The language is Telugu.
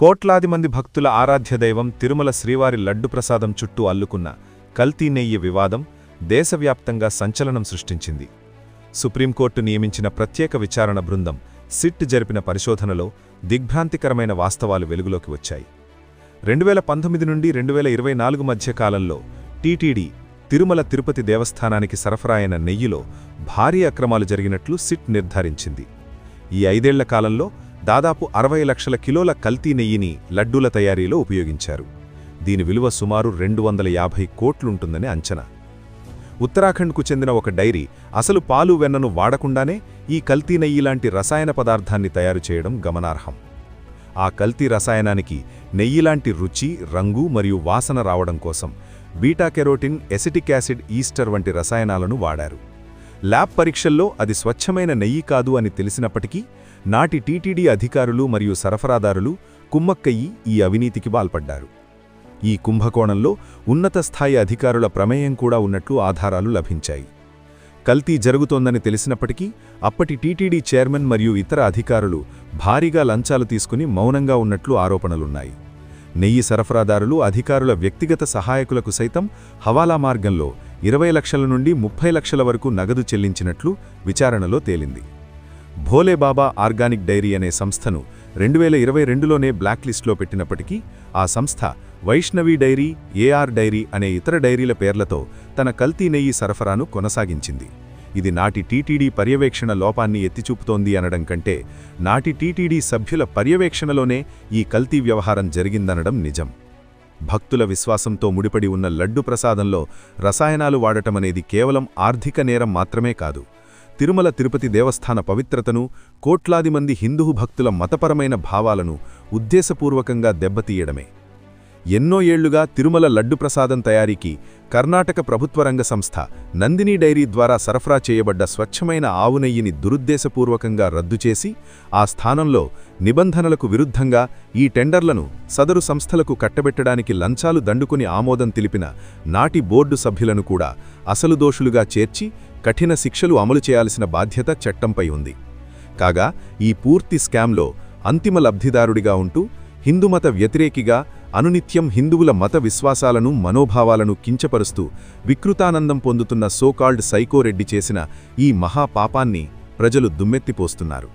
కోట్లాది మంది భక్తుల ఆరాధ్య దైవం తిరుమల శ్రీవారి లడ్డు ప్రసాదం చుట్టూ అల్లుకున్న కల్తీ నెయ్యి వివాదం దేశవ్యాప్తంగా సంచలనం సృష్టించింది. సుప్రీంకోర్టు నియమించిన ప్రత్యేక విచారణ బృందం సిట్ జరిపిన పరిశోధనలో దిగ్భ్రాంతికరమైన వాస్తవాలు వెలుగులోకి వచ్చాయి. 2019 నుండి 2024 మధ్య కాలంలో టీటీడీ తిరుమల తిరుపతి దేవస్థానానికి సరఫరా అయిన నెయ్యిలో భారీ అక్రమాలు జరిగినట్లు సిట్ నిర్ధారించింది. ఈ 5 ఏళ్ల కాలంలో దాదాపు 60 లక్షల కిలోల కల్తీ నెయ్యిని లడ్డూల తయారీలో ఉపయోగించారు. దీని విలువ సుమారు 250 కోట్లుంటుందని అంచనా. ఉత్తరాఖండ్కు చెందిన ఒక డైరీ అసలు పాలు వెన్నను వాడకుండానే ఈ కల్తీ నెయ్యి లాంటి రసాయన పదార్థాన్ని తయారు చేయడం గమనార్హం. ఆ కల్తీ రసాయనానికి నెయ్యిలాంటి రుచి, రంగు మరియు వాసన రావడం కోసం బీటాకెరోటిన్, ఎసిటిక్ యాసిడ్, ఈస్టర్ వంటి రసాయనాలను వాడారు. ల్యాబ్ పరీక్షల్లో అది స్వచ్ఛమైన నెయ్యి కాదు అని తెలిసినప్పటికీ నాటి టీటీడీ అధికారులు మరియు సరఫరాదారులు కుమ్మక్కయ్యి ఈ అవినీతికి పాల్పడ్డారు. ఈ కుంభకోణంలో ఉన్నత స్థాయి అధికారుల ప్రమేయం కూడా ఉన్నట్లు ఆధారాలు లభించాయి. కల్తీ జరుగుతోందని తెలిసినప్పటికీ అప్పటి టీటీడీ చైర్మన్ మరియు ఇతర అధికారులు భారీగా లంచాలు తీసుకుని మౌనంగా ఉన్నట్లు ఆరోపణలున్నాయి. నెయ్యి సరఫరాదారులు అధికారుల వ్యక్తిగత సహాయకులకు సైతం హవాలా మార్గంలో 20 లక్షల నుండి 30 లక్షల వరకు నగదు చెల్లించినట్లు విచారణలో తేలింది. భోలేబాబా ఆర్గానిక్ డైరీ అనే సంస్థను 2022లోనే బ్లాక్లిస్ట్లో పెట్టినప్పటికీ ఆ సంస్థ వైష్ణవి డైరీ, ఏఆర్ డైరీ అనే ఇతర డైరీల పేర్లతో తన కల్తీ నెయ్యి సరఫరాను కొనసాగించింది. ఇది నాటి టీటీడీ పర్యవేక్షణ లోపాన్ని ఎత్తిచూపుతోంది అనడం కంటే నాటి టీటీడీ సభ్యుల పర్యవేక్షణలోనే ఈ కల్తీ వ్యవహారం జరిగిందనడం నిజం. భక్తుల విశ్వాసంతో ముడిపడి ఉన్న లడ్డు ప్రసాదంలో రసాయనాలు వాడటమనేది కేవలం ఆర్థిక నేరం మాత్రమే కాదు, తిరుమల తిరుపతి దేవస్థాన పవిత్రతను, కోట్లాది మంది హిందూ భక్తుల మతపరమైన భావాలను ఉద్దేశపూర్వకంగా దెబ్బతీయడమే. ఎన్నో ఏళ్లుగా తిరుమల లడ్డు ప్రసాదం తయారీకి కర్ణాటక ప్రభుత్వ రంగ సంస్థ నందిని డైరీ ద్వారా సరఫరా చేయబడ్డ స్వచ్ఛమైన ఆవు నెయ్యిని దురుద్దేశపూర్వకంగా రద్దుచేసి ఆ స్థానంలో నిబంధనలకు విరుద్ధంగా ఈ టెండర్లను సదరు సంస్థలకు కట్టబెట్టడానికి లంచాలు దండుకుని ఆమోదం తెలిపిన నాటి బోర్డు సభ్యులను కూడా అసలు దోషులుగా చేర్చి కఠిన శిక్షలు అమలు చేయాల్సిన బాధ్యత చట్టంపై ఉంది. కాగా ఈ పూర్తి స్కామ్లో అంతిమ లబ్ధిదారుడిగా ఉంటూ హిందుమత వ్యతిరేకిగా అనునిత్యం హిందువుల మత విశ్వాసాలను, మనోభావాలను కించపరుస్తూ వికృతానందం పొందుతున్న సోకాల్డ్ సైకోరెడ్డి చేసిన ఈ మహాపాపాన్ని ప్రజలు దుమ్మెత్తిపోస్తున్నారు.